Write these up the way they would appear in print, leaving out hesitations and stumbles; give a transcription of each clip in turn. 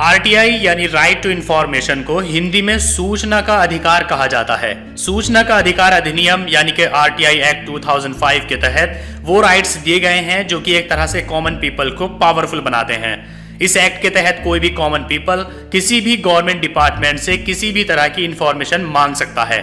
RTI यानी right to information को हिंदी में सूचना का अधिकार कहा जाता है। सूचना का अधिकार अधिनियम यानी कि आरटीआई एक्ट 2005 के तहत वो राइट्स दिए गए हैं जो कि एक तरह से कॉमन पीपल को पावरफुल बनाते हैं। इस एक्ट के तहत कोई भी कॉमन पीपल किसी भी गवर्नमेंट डिपार्टमेंट से किसी भी तरह की इंफॉर्मेशन मांग सकता है।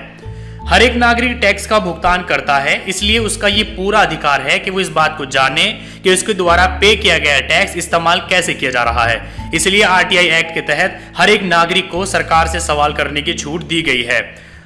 हर एक नागरिक टैक्स का भुगतान करता है, इसलिए उसका ये पूरा अधिकार है कि वो इस बात को जाने कि उसके द्वारा पे किया गया टैक्स इस्तेमाल कैसे किया जा रहा है। इसलिए आरटीआई एक्ट के तहत हर एक नागरिक को सरकार से सवाल करने की छूट दी गई है।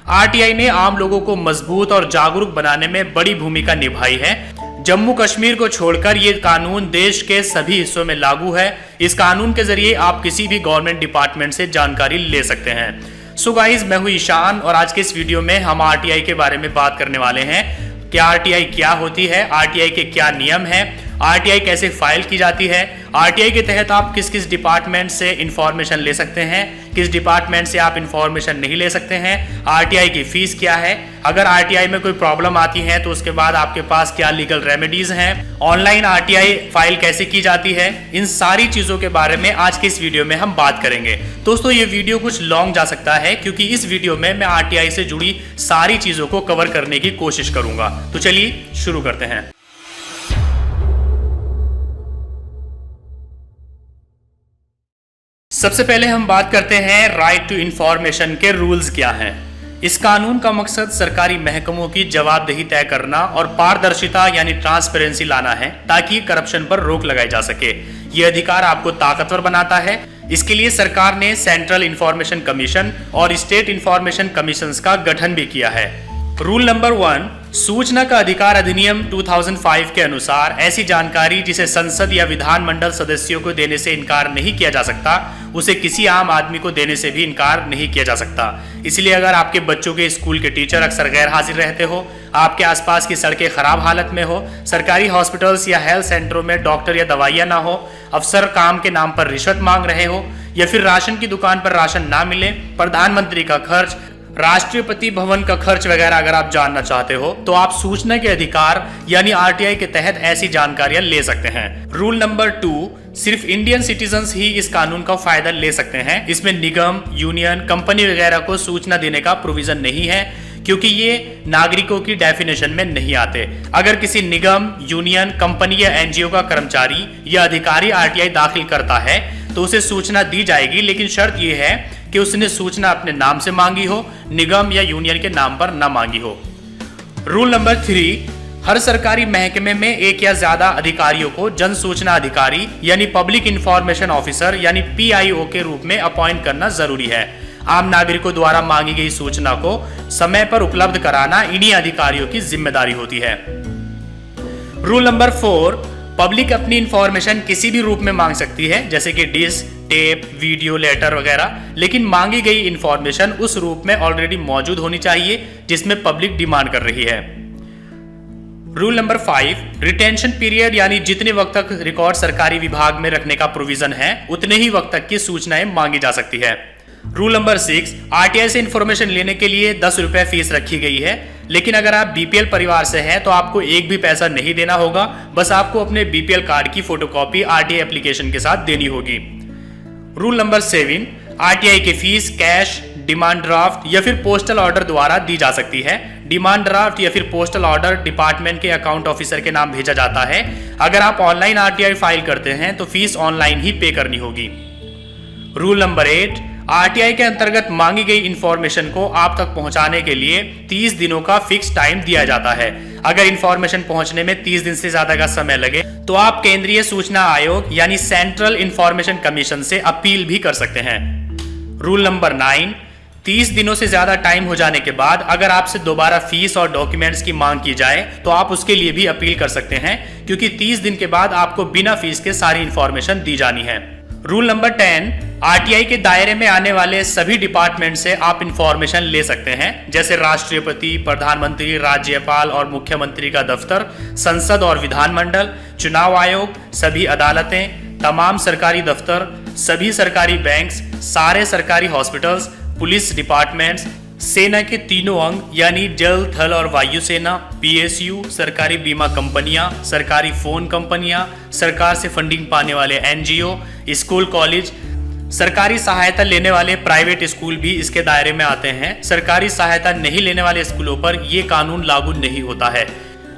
आरटीआई ने आम लोगों को मजबूत और जागरूक बनाने में बड़ी भूमिका निभाई है। जम्मू कश्मीर को छोड़कर ये कानून देश के सभी हिस्सों में लागू है। इस कानून के जरिए आप किसी भी गवर्नमेंट डिपार्टमेंट से जानकारी ले सकते हैं। सो गाइस, मैं हूं ईशान और आज के इस वीडियो में हम आरटीआई के बारे में बात करने वाले हैं कि आरटीआई क्या होती है, आरटीआई के क्या नियम हैं, आरटीआई कैसे फाइल की जाती है, आरटीआई के तहत आप किस किस डिपार्टमेंट से इंफॉर्मेशन ले सकते हैं, किस डिपार्टमेंट से आप इंफॉर्मेशन नहीं ले सकते हैं, आरटीआई की फीस क्या है, अगर आरटीआई में कोई प्रॉब्लम आती है तो उसके बाद आपके पास क्या लीगल रेमेडीज हैं, ऑनलाइन आरटीआई फाइल कैसे की जाती है। इन सारी चीजों के बारे में आज के इस वीडियो में हम बात करेंगे। दोस्तों, ये वीडियो कुछ लॉन्ग जा सकता है क्योंकि इस वीडियो में मैं आरटीआई से जुड़ी सारी चीजों को कवर करने की कोशिश करूंगा। तो चलिए शुरू करते हैं। सबसे पहले हम बात करते हैं राइट टू इंफॉर्मेशन के रूल्स क्या हैं। इस कानून का मकसद सरकारी महकमों की जवाबदेही तय करना और पारदर्शिता यानी ट्रांसपेरेंसी लाना है ताकि करप्शन पर रोक लगाई जा सके। ये अधिकार आपको ताकतवर बनाता है। इसके लिए सरकार ने सेंट्रल इंफॉर्मेशन कमीशन और स्टेट इंफॉर्मेशन कमीशंस का गठन भी किया है। रूल नंबर 1, सूचना का अधिकार अधिनियम 2005 के अनुसार ऐसी जानकारी जिसे संसद या विधानमंडल सदस्यों को देने से इनकार नहीं किया जा सकता, उसे किसी आम आदमी को देने से भी इनकार नहीं किया जा सकता। इसलिए अगर आपके बच्चों के स्कूल के टीचर अक्सर गैर हाजिर रहते हो, आपके आसपास की सड़कें खराब हालत में हो, सरकारी हॉस्पिटल्स या हेल्थ सेंटरों में डॉक्टर या दवाइयां ना हो, अफसर काम के नाम पर रिश्वत मांग रहे हो, या फिर राशन की दुकान पर राशन ना मिले, प्रधानमंत्री का खर्च, राष्ट्रपति भवन का खर्च वगैरह अगर आप जानना चाहते हो तो आप सूचना के अधिकार यानी आरटीआई के तहत ऐसी जानकारियां ले सकते हैं। रूल नंबर 2, सिर्फ इंडियन सिटीजन्स ही इस कानून का फायदा ले सकते हैं। इसमें निगम, यूनियन, कंपनी वगैरह को सूचना देने का प्रोविजन नहीं है क्योंकि ये नागरिकों की डेफिनेशन में नहीं आते। अगर किसी निगम, यूनियन, कंपनी या एनजीओ का कर्मचारी या अधिकारी आरटीआई दाखिल करता है तो उसे सूचना दी जाएगी, लेकिन शर्त यह है कि उसने सूचना अपने नाम से मांगी हो, निगम या यूनियन के नाम पर ना मांगी हो। रूल नंबर 3, हर सरकारी महकमे में एक या ज्यादा अधिकारियों को जन सूचना अधिकारी यानी पब्लिक इंफॉर्मेशन ऑफिसर यानी पीआईओ के रूप में अपॉइंट करना जरूरी है। आम नागरिकों द्वारा मांगी गई सूचना को समय पर उपलब्ध कराना इन्हीं अधिकारियों की जिम्मेदारी होती है। रूल नंबर 4, पब्लिक अपनी इंफॉर्मेशन किसी भी रूप में मांग सकती है जैसे कि डिस्क, टेप, वीडियो, लेटर वगैरह, लेकिन मांगी गई इंफॉर्मेशन उस रूप में ऑलरेडी मौजूद होनी चाहिए जिसमें पब्लिक डिमांड कर रही है। रूल नंबर 5, रिटेंशन पीरियड यानी जितने वक्त तक रिकॉर्ड सरकारी विभाग में रखने का प्रोविजन है उतने ही वक्त तक की सूचनाएं मांगी जा सकती है। रूल नंबर 6, आरटीआई से इंफॉर्मेशन लेने के लिए 10 रुपए फीस रखी गई है, लेकिन अगर आप बीपीएल परिवार से हैं तो आपको एक भी पैसा नहीं देना होगा, बस आपको अपने बीपीएल कार्ड की फोटोकॉपी आरटीआई एप्लीकेशन के साथ देनी होगी। रूल नंबर 7, आरटीआई की फीस कैश, डिमांड ड्राफ्ट या फिर पोस्टल ऑर्डर द्वारा दी जा सकती है। डिमांड ड्राफ्ट या फिर पोस्टल ऑर्डर डिपार्टमेंट के अकाउंट ऑफिसर के नाम भेजा जाता है। अगर आप ऑनलाइन आरटीआई फाइल करते हैं तो फीस ऑनलाइन ही पे करनी होगी। रूल नंबर 8, आरटीआई के अंतर्गत मांगी गई इंफॉर्मेशन को आप तक पहुंचाने के लिए 30 दिनों का फिक्स टाइम दिया जाता है। अगर इंफॉर्मेशन पहुंचने में 30 दिन से ज्यादा का समय लगे तो आप केंद्रीय सूचना आयोग यानी सेंट्रल इंफॉर्मेशन कमीशन से अपील भी कर सकते हैं। रूल नंबर 9, 30 दिनों से ज्यादा टाइम हो जाने के बाद अगर आपसे दोबारा फीस और डॉक्यूमेंट्स की मांग की जाए तो आप उसके लिए भी अपील कर सकते हैं क्योंकि 30 दिन के बाद आपको बिना फीस के सारी इंफॉर्मेशन दी जानी है। रूल नंबर 10, आरटीआई के दायरे में आने वाले सभी डिपार्टमेंट से आप इंफॉर्मेशन ले सकते हैं जैसे राष्ट्रपति, प्रधानमंत्री, राज्यपाल और मुख्यमंत्री का दफ्तर, संसद और विधानमंडल, चुनाव आयोग, सभी अदालतें, तमाम सरकारी दफ्तर, सभी सरकारी बैंक्स, सारे सरकारी हॉस्पिटल्स, पुलिस डिपार्टमेंट्स, सेना के तीनों अंग यानी जल, थल और वायु सेना, पीएसयू, सरकारी बीमा कंपनियां, सरकारी फोन कंपनियां, सरकार से फंडिंग पाने वाले एनजीओ, स्कूल, कॉलेज, सरकारी सहायता लेने वाले प्राइवेट स्कूल भी इसके दायरे में आते हैं। सरकारी सहायता नहीं लेने वाले स्कूलों पर यह कानून लागू नहीं होता है,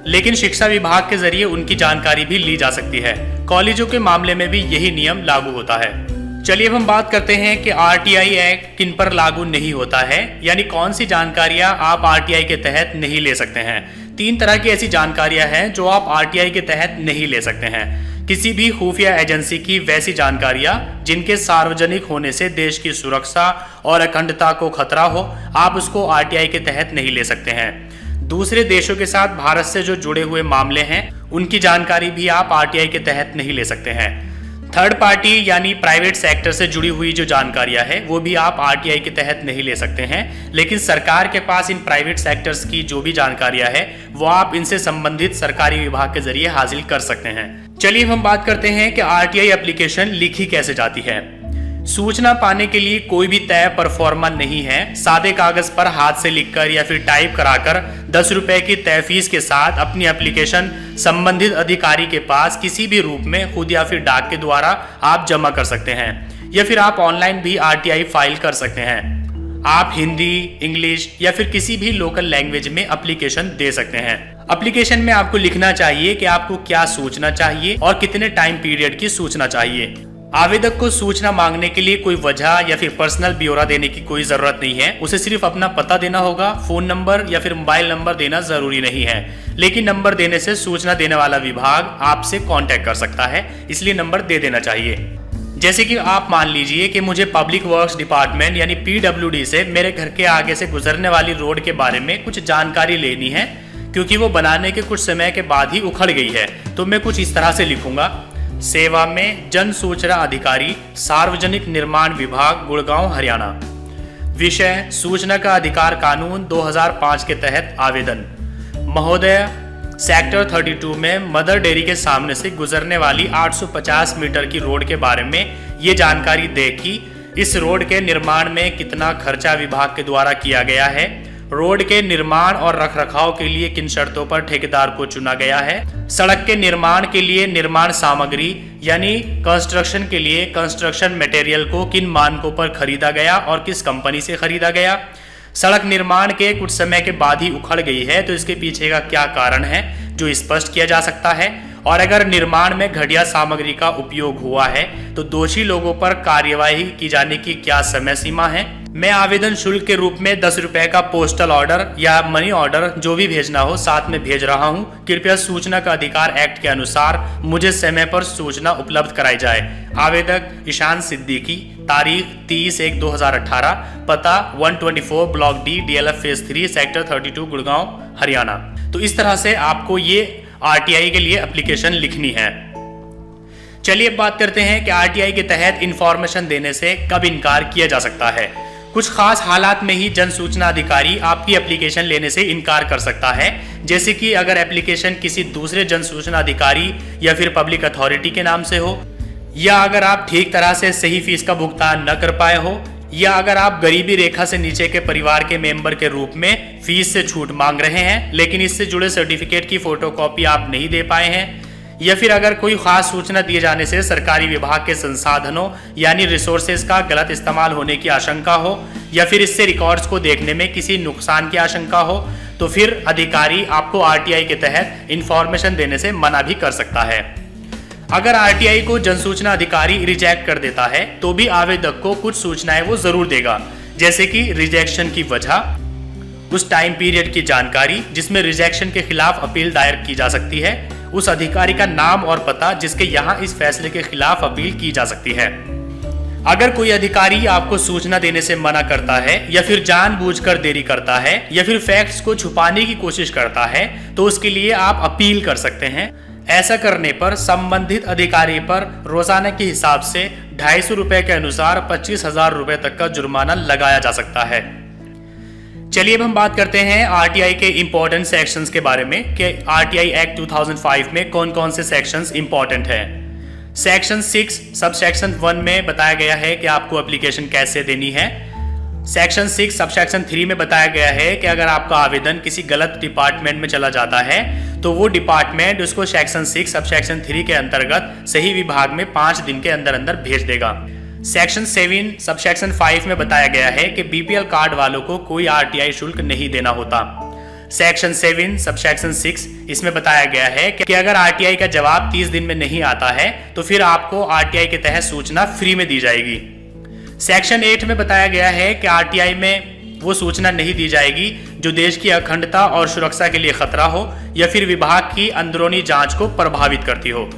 लेकिन शिक्षा विभाग के जरिए उनकी जानकारी भी ली जा सकती है। कॉलेजों के मामले में भी यही नियम लागू होता है। चलिए अब हम बात करते हैं कि आरटीआई एक्ट किन पर लागू नहीं होता है, यानी कौन सी जानकारियां आप आरटीआई के तहत नहीं ले सकते हैं। 3 तरह की ऐसी जानकारियां हैं जो आप आरटीआई के तहत नहीं ले सकते हैं। किसी भी खुफिया एजेंसी की वैसी जानकारियां जिनके सार्वजनिक होने से देश की सुरक्षा और अखंडता को खतरा हो, आप उसको आरटीआई के तहत नहीं ले सकते हैं। दूसरे देशों के साथ भारत से जो जुड़े हुए मामले हैं, उनकी जानकारी भी आप आरटीआई के तहत नहीं ले सकते हैं। थर्ड पार्टी यानी प्राइवेट सेक्टर से जुड़ी हुई जो जानकारियां हैं, वो भी आप आरटीआई के तहत नहीं ले सकते हैं। लेकिन सरकार के पास इन प्राइवेट सेक्टर्स की जो भी जानकारियां हैं, वो आप इनसे संबंधित सरकारी विभाग के जरिए हासिल कर सकते हैं। चलिए हम बात करते हैं कि आरटीआई एप्लीकेशन लिखी कैसे जाती है। सूचना पाने के लिए कोई भी तय परफॉर्मा नहीं है। सादे कागज पर हाथ से लिखकर या फिर टाइप कराकर 10 रुपए की तय फीस के साथ अपनी एप्लीकेशन संबंधित अधिकारी के पास किसी भी रूप में खुद या फिर डाक के द्वारा आप जमा कर सकते हैं, या फिर आप ऑनलाइन भी आरटीआई फाइल कर सकते हैं। आप हिंदी, इंग्लिश या फिर किसी भी लोकल लैंग्वेज में एप्लीकेशन दे सकते हैं। एप्लीकेशन में आपको लिखना चाहिए कि आपको क्या सूचना चाहिए और कितने टाइम पीरियड की सूचना चाहिए। आवेदक को सूचना मांगने के लिए कोई वजह या फिर पर्सनल ब्यौरा देने की कोई जरूरत नहीं है। उसे सिर्फ अपना पता देना होगा। फोन नंबर या फिर मोबाइल नंबर देना जरूरी नहीं है, लेकिन नंबर देने से सूचना देने वाला विभाग आपसे कांटेक्ट कर सकता है, इसलिए नंबर दे देना चाहिए। जैसे कि आप मान लीजिए कि मुझे पब्लिक वर्क्स डिपार्टमेंट यानी पीडब्ल्यूडी से मेरे घर के आगे से गुजरने वाली रोड के बारे में कुछ जानकारी लेनी है, क्योंकि वो बनाने के कुछ समय के बाद ही उखड़ गई है। तो मैं कुछ इस तरह से लिखूंगा: सेवा में जन सूचना अधिकारी, सार्वजनिक निर्माण विभाग, गुड़गांव, हरियाणा। विषय: सूचना का अधिकार कानून 2005 के तहत आवेदन। महोदय, सेक्टर 32 में मदर डेयरी के सामने से गुजरने वाली 850 मीटर की रोड के बारे में ये जानकारी दे कि इस रोड के निर्माण में कितना खर्चा विभाग के द्वारा किया गया है, रोड के निर्माण और रखरखाव के लिए किन शर्तों पर ठेकेदार को चुना गया है, सड़क के निर्माण के लिए निर्माण सामग्री यानी कंस्ट्रक्शन के लिए कंस्ट्रक्शन मटेरियल को किन मानकों पर खरीदा गया और किस कंपनी से खरीदा गया, सड़क निर्माण के कुछ समय के बाद ही उखड़ गई है तो इसके पीछे का क्या कारण है जो स्पष्ट किया जा सकता है, और अगर निर्माण में घटिया सामग्री का उपयोग हुआ है तो दोषी लोगों पर कार्यवाही की जाने की क्या समय सीमा है। मैं आवेदन शुल्क के रूप में 10 रुपए का पोस्टल ऑर्डर या मनी ऑर्डर जो भी भेजना हो साथ में भेज रहा हूं। कृपया सूचना का अधिकार एक्ट के अनुसार मुझे समय पर सूचना उपलब्ध कराई जाए। आवेदक ईशान सिद्दीकी, तारीख 30/1/2018, पता 124 block D, DLF phase 3, sector 32, Gurgaon, Haryana. तो इस तरह से आपको ये आरटीआई के लिए एप्लीकेशन लिखनी है। चलिए अब बात करते हैं कि आरटीआई के तहत इंफॉर्मेशन देने से कब इनकार किया जा सकता है। कुछ खास हालात में ही जन सूचना अधिकारी आपकी एप्लीकेशन लेने से इनकार कर सकता है, जैसे कि अगर एप्लीकेशन किसी दूसरे जन सूचना अधिकारी या फिर पब्लिक अथॉरिटी के नाम से हो, या अगर आप ठीक तरह से सही फीस का भुगतान न कर पाए हो, या अगर आप गरीबी रेखा से नीचे के परिवार के मेंबर के रूप में फीस से छूट मांग रहे हैं लेकिन इससे जुड़े सर्टिफिकेट की फोटोकॉपी आप नहीं दे पाए हैं, या फिर अगर कोई खास सूचना दिए जाने से सरकारी विभाग के संसाधनों यानी रिसोर्सेज का गलत इस्तेमाल होने की आशंका हो, या फिर इससे रिकॉर्ड्स को देखने में किसी नुकसान की आशंका हो, तो फिर अधिकारी आपको आरटीआई के तहत इंफॉर्मेशन देने से मना भी कर सकता है। अगर आरटीआई को जनसूचना अधिकारी रिजेक्ट कर देता है तो भी आवेदक को कुछ सूचनाएं वो जरूर देगा, जैसे कि रिजेक्शन की वजह, उस टाइम पीरियड की जानकारी जिसमें रिजेक्शन के खिलाफ अपील दायर की जा सकती है, उस अधिकारी का नाम और पता जिसके यहाँ इस फैसले के खिलाफ अपील की जा सकती है। अगर कोई अधिकारी आपको सूचना देने से मना करता है या फिर जानबूझकर देरी करता है या फिर फैक्ट्स को छुपाने की कोशिश करता है तो उसके लिए आप अपील कर सकते हैं। ऐसा करने पर संबंधित अधिकारी पर रोजाना के हिसाब से 250 रुपए के अनुसार 25,000 रुपए तक का जुर्माना लगाया जा सकता है। चलिए अब हम बात करते हैं आरटीआई के इंपॉर्टेंट सेक्शंस के बारे में कि आरटीआई एक्ट 2005 में कौन कौन से सेक्शंस इंपॉर्टेंट हैं। सेक्शन 6 सब सेक्शन 1 में बताया गया है कि आपको एप्लीकेशन कैसे देनी है। सेक्शन 6 सब सेक्शन 3 में बताया गया है कि अगर आपका आवेदन किसी गलत डिपार्टमेंट में चला जाता है तो वो डिपार्टमेंट उसको सेक्शन 6 सब सेक्शन 3 के अंतर्गत सही विभाग में 5 दिन के अंदर अंदर भेज देगा। सेक्शन 7 सबसेक्शन 5 में बताया गया है कि बीपीएल कार्ड वालों को कोई आरटीआई शुल्क नहीं देना होता। सेक्शन 7 सबसेक्शन 6 इसमें बताया गया है कि अगर आरटीआई का जवाब 30 दिन में नहीं आता है तो फिर आपको आरटीआई के तहत सूचना फ्री में दी जाएगी। सेक्शन 8 में बताया गया है कि आरटीआई में वो सूचना नहीं दी जाएगी जो देश की अखंडता और सुरक्षा के लिए खतरा हो या फिर विभाग की अंदरूनी जांच को प्रभावित करती हो।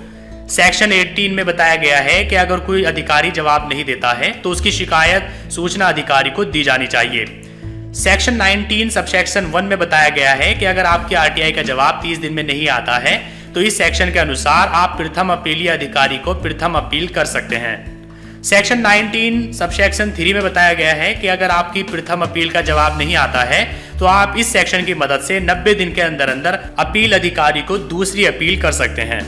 सेक्शन 18 में बताया गया है कि अगर कोई अधिकारी जवाब नहीं देता है तो उसकी शिकायत सूचना अधिकारी को दी जानी चाहिए। सेक्शन 19 सबसेक्शन 1 में बताया गया है कि अगर आपके आरटीआई का जवाब 30 दिन में नहीं आता है तो इस सेक्शन के अनुसार आप प्रथम अपीलीय अधिकारी को प्रथम अपील कर सकते हैं। सेक्शन 19 सबसेक्शन 3 में बताया गया है कि अगर आपकी प्रथम अपील का जवाब नहीं आता है तो आप इस सेक्शन की मदद से 90 दिन के अंदर अंदर अपील अधिकारी को दूसरी अपील कर सकते हैं।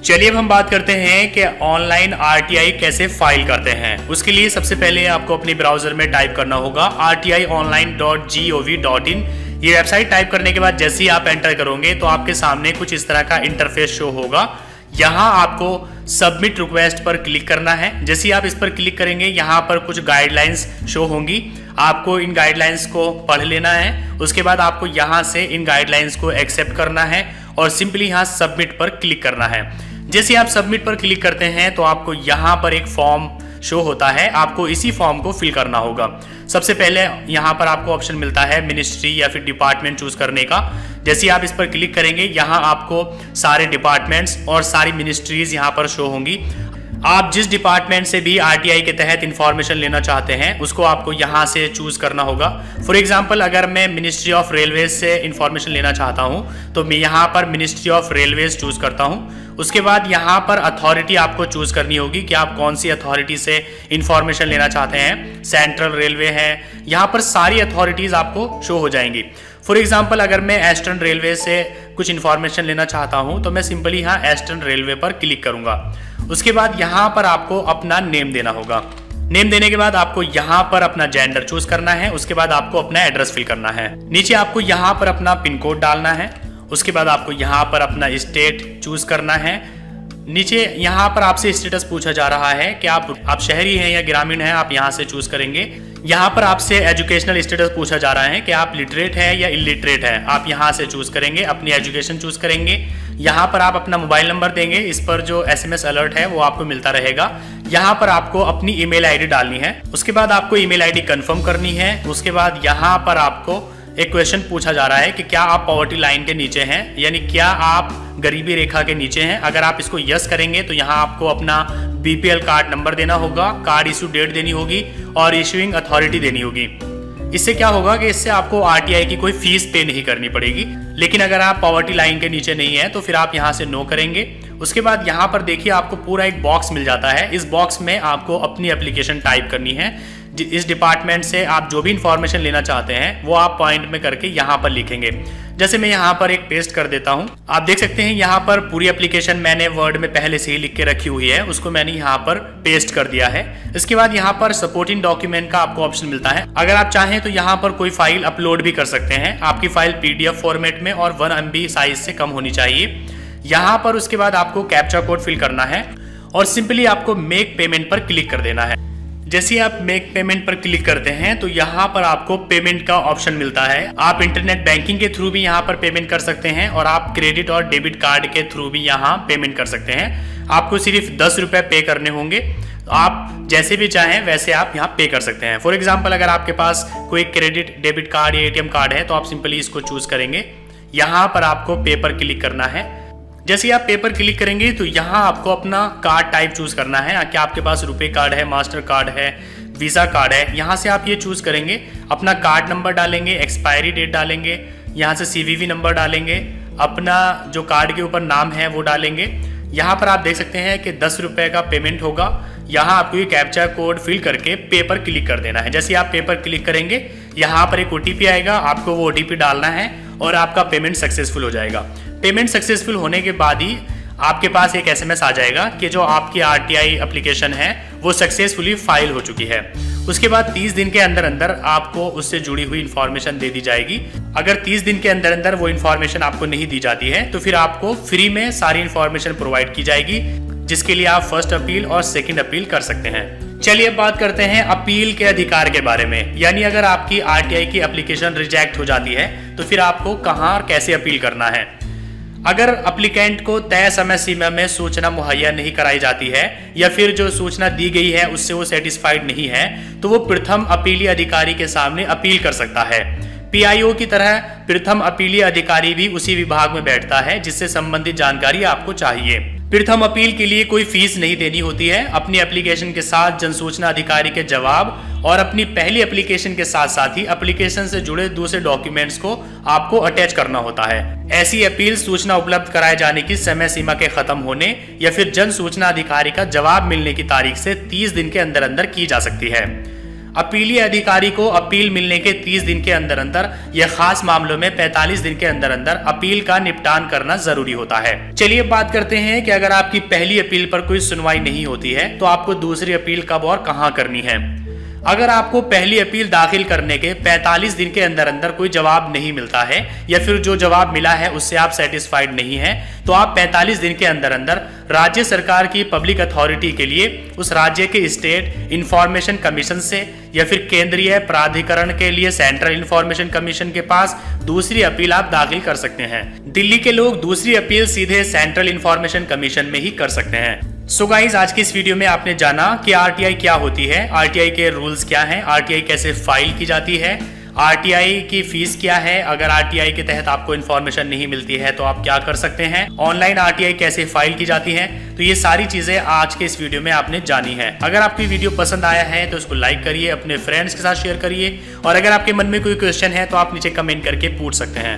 चलिए अब हम बात करते हैं कि ऑनलाइन आरटीआई कैसे फाइल करते हैं। उसके लिए सबसे पहले आपको अपने ब्राउजर में टाइप करना होगा rtionline.gov.in। ये वेबसाइट टाइप करने के बाद जैसे ही आप एंटर करोगे तो आपके सामने कुछ इस तरह का इंटरफेस शो होगा। यहाँ आपको सबमिट रिक्वेस्ट पर क्लिक करना है। जैसे ही आप इस पर क्लिक करेंगे यहाँ पर कुछ गाइडलाइंस शो होंगी, आपको इन गाइडलाइंस को पढ़ लेना है। उसके बाद आपको यहाँ से इन गाइडलाइंस को एक्सेप्ट करना है और सिंपली यहाँ सबमिट पर क्लिक करना है। जैसे आप सबमिट पर क्लिक करते हैं तो आपको यहाँ पर एक फॉर्म शो होता है, आपको इसी फॉर्म को फिल करना होगा। सबसे पहले यहाँ पर आपको ऑप्शन मिलता है मिनिस्ट्री या फिर डिपार्टमेंट चूज करने का। जैसे आप इस पर क्लिक करेंगे यहाँ आपको सारे डिपार्टमेंट्स और सारी मिनिस्ट्रीज यहाँ पर शो होंगी। आप जिस डिपार्टमेंट से भी आरटीआई के तहत इंफॉर्मेशन लेना चाहते हैं उसको आपको यहाँ से चूज करना होगा। फॉर एग्जांपल अगर मैं मिनिस्ट्री ऑफ रेलवेज से इंफॉर्मेशन लेना चाहता हूँ तो मैं यहाँ पर मिनिस्ट्री ऑफ रेलवेज चूज करता हूँ। उसके बाद यहाँ पर अथॉरिटी आपको चूज करनी होगी कि आप कौन सी अथॉरिटी से इंफॉर्मेशन लेना चाहते हैं। सेंट्रल रेलवे है, यहाँ पर सारी अथॉरिटीज आपको शो हो जाएंगी। फॉर एग्जाम्पल अगर मैं ईस्टर्न रेलवे से कुछ इंफॉर्मेशन लेना चाहता हूँ तो मैं सिंपली यहाँ ईस्टर्न रेलवे पर क्लिक करूंगा। उसके बाद यहाँ पर आपको अपना नेम देना होगा। नेम देने के बाद आपको यहाँ पर अपना जेंडर चूज करना है। उसके बाद आपको अपना एड्रेस फिल करना है। नीचे आपको यहाँ पर अपना पिन कोड डालना है। उसके बाद आपको यहाँ पर अपना स्टेट चूज करना है। नीचे यहाँ पर आपसे स्टेटस पूछा जा रहा है कि आप शहरी हैं या ग्रामीण हैं, आप यहाँ से चूज करेंगे। यहाँ पर आपसे एजुकेशनल स्टेटस पूछा जा रहा है कि आप लिटरेट है या इलिटरेट है, आप यहाँ से चूज करेंगे, अपनी एजुकेशन चूज करेंगे। यहाँ पर आप अपना मोबाइल नंबर देंगे, इस पर जो SMS अलर्ट है वो आपको मिलता रहेगा। यहाँ पर आपको अपनी ईमेल आईडी डालनी है। उसके बाद आपको ईमेल आईडी कंफर्म करनी है। उसके बाद यहाँ पर आपको एक क्वेश्चन पूछा जा रहा है कि क्या आप पॉवर्टी लाइन के नीचे हैं, यानी क्या आप गरीबी रेखा के नीचे हैं। अगर आप इसको यस करेंगे तो यहाँ आपको अपना बीपीएल कार्ड नंबर देना होगा, कार्ड इशू डेट देनी होगी और इशूइंग अथॉरिटी देनी होगी। इससे क्या होगा कि इससे आपको आरटीआई की कोई फीस पे नहीं करनी पड़ेगी। लेकिन अगर आप पॉवर्टी लाइन के नीचे नहीं है तो फिर आप यहाँ से नो करेंगे। उसके बाद यहाँ पर देखिए आपको पूरा एक बॉक्स मिल जाता है। इस बॉक्स में आपको अपनी एप्लीकेशन टाइप करनी है। इस डिपार्टमेंट से आप जो भी इंफॉर्मेशन लेना चाहते हैं वो आप पॉइंट में करके यहाँ पर लिखेंगे। जैसे मैं यहाँ पर एक पेस्ट कर देता हूँ, आप देख सकते हैं यहाँ पर पूरी एप्लीकेशन मैंने वर्ड में पहले से ही लिख के रखी हुई है, उसको मैंने यहाँ पर पेस्ट कर दिया है। इसके बाद यहाँ पर सपोर्टिंग डॉक्यूमेंट का आपको ऑप्शन मिलता है। अगर आप चाहें तो यहाँ पर कोई फाइल अपलोड भी कर सकते हैं। आपकी फाइल PDF फॉर्मेट में और 1 MB साइज से कम होनी चाहिए। यहाँ पर उसके बाद आपको कैप्चा कोड फिल करना है और सिंपली आपको मेक पेमेंट पर क्लिक कर देना है। जैसे आप मेक पेमेंट पर क्लिक करते हैं तो यहाँ पर आपको पेमेंट का ऑप्शन मिलता है। आप इंटरनेट बैंकिंग के थ्रू भी यहाँ पर पेमेंट कर सकते हैं और आप क्रेडिट और डेबिट कार्ड के थ्रू भी यहाँ पेमेंट कर सकते हैं। आपको सिर्फ 10 रुपये पे करने होंगे। आप जैसे भी चाहें वैसे आप यहाँ पे कर सकते हैं। फॉर एग्जाम्पल अगर आपके पास कोई क्रेडिट डेबिट कार्ड या ATM कार्ड है तो आप सिंपली इसको चूज करेंगे। यहाँ पर आपको पे पर क्लिक करना है। जैसे आप पे पर क्लिक करेंगे तो यहाँ आपको अपना कार्ड टाइप चूज करना है। क्या आपके पास रुपए कार्ड है, मास्टर कार्ड है, वीज़ा कार्ड है, यहाँ से आप ये चूज करेंगे। अपना कार्ड नंबर डालेंगे, एक्सपायरी डेट डालेंगे, यहाँ से CVV नंबर डालेंगे, अपना जो कार्ड के ऊपर नाम है वो डालेंगे। यहाँ पर आप देख सकते हैं कि 10 रुपये का पेमेंट होगा। यहाँ आपको ये कैप्चा कोड फिल करके पे पर क्लिक कर देना है। जैसे आप पे पर क्लिक करेंगे यहाँ पर एक OTP आएगा, आपको वो OTP डालना है और आपका पेमेंट सक्सेसफुल हो जाएगा। पेमेंट सक्सेसफुल होने के बाद ही आपके पास एक SMS आ जाएगा कि जो आपकी RTI एप्लीकेशन है वो सक्सेसफुली फाइल हो चुकी है। उसके बाद 30 दिन के अंदर अंदर आपको उससे जुड़ी हुई इंफॉर्मेशन दे दी जाएगी। अगर 30 दिन के अंदर अंदर वो इंफॉर्मेशन आपको नहीं दी जाती है तो फिर आपको फ्री में सारी इंफॉर्मेशन प्रोवाइड की जाएगी, जिसके लिए आप फर्स्ट अपील और सेकंड अपील कर सकते हैं। चलिए अब बात करते हैं अपील के अधिकार के बारे में। यानी अगर आपकी आरटीआई की एप्लीकेशन रिजेक्ट हो जाती है तो फिर आपको कहां और कैसे अपील करना है। अगर एप्लीकेंट को तय समय सीमा में सूचना मुहैया नहीं कराई जाती है या फिर जो सूचना दी गई है उससे वो सेटिस्फाइड नहीं है तो वो प्रथम अपीलीय अधिकारी के सामने अपील कर सकता है। पीआईओ की तरह प्रथम अपीलीय अधिकारी भी उसी विभाग में बैठता है जिससे संबंधित जानकारी आपको चाहिए। प्रथम अपील के लिए कोई फीस नहीं देनी होती है। अपनी एप्लीकेशन के साथ जनसूचना अधिकारी के जवाब और अपनी पहली एप्लीकेशन के साथ साथ ही एप्लीकेशन से जुड़े दूसरे डॉक्यूमेंट्स को आपको अटैच करना होता है। ऐसी अपील सूचना उपलब्ध कराए जाने की समय सीमा के खत्म होने या फिर जन सूचना अधिकारी का जवाब मिलने की तारीख से 30 दिन के अंदर अंदर की जा सकती है। अपीलीय अधिकारी को अपील मिलने के 30 दिन के अंदर अंदर या खास मामलों में 45 दिन के अंदर अंदर अपील का निपटान करना जरूरी होता है। चलिए बात करते हैं कि अगर आपकी पहली अपील पर कोई सुनवाई नहीं होती है तो आपको दूसरी अपील कब और कहां करनी है। अगर आपको पहली अपील दाखिल करने के 45 दिन के अंदर अंदर कोई जवाब नहीं मिलता है या फिर जो जवाब मिला है उससे आप सेटिस्फाइड नहीं है तो आप 45 दिन के अंदर अंदर राज्य सरकार की पब्लिक अथॉरिटी के लिए उस राज्य के स्टेट इंफॉर्मेशन कमीशन से या फिर केंद्रीय प्राधिकरण के लिए सेंट्रल इंफॉर्मेशन कमीशन के पास दूसरी अपील आप दाखिल कर सकते हैं। दिल्ली के लोग दूसरी अपील सीधे सेंट्रल इंफॉर्मेशन कमीशन में ही कर सकते हैं। सो गाइस, आज की इस वीडियो में आपने जाना कि आरटीआई क्या होती है, आरटीआई के रूल्स क्या हैं, आरटीआई कैसे फाइल की जाती है, आरटीआई की फीस क्या है, अगर आरटीआई के तहत आपको इन्फॉर्मेशन नहीं मिलती है तो आप क्या कर सकते हैं, ऑनलाइन आरटीआई कैसे फाइल की जाती है। तो ये सारी चीजें आज के इस वीडियो में आपने जानी है। अगर आपकी वीडियो पसंद आया है तो उसको लाइक करिए, अपने फ्रेंड्स के साथ शेयर करिए और अगर आपके मन में कोई क्वेश्चन है तो आप नीचे कमेंट करके पूछ सकते हैं।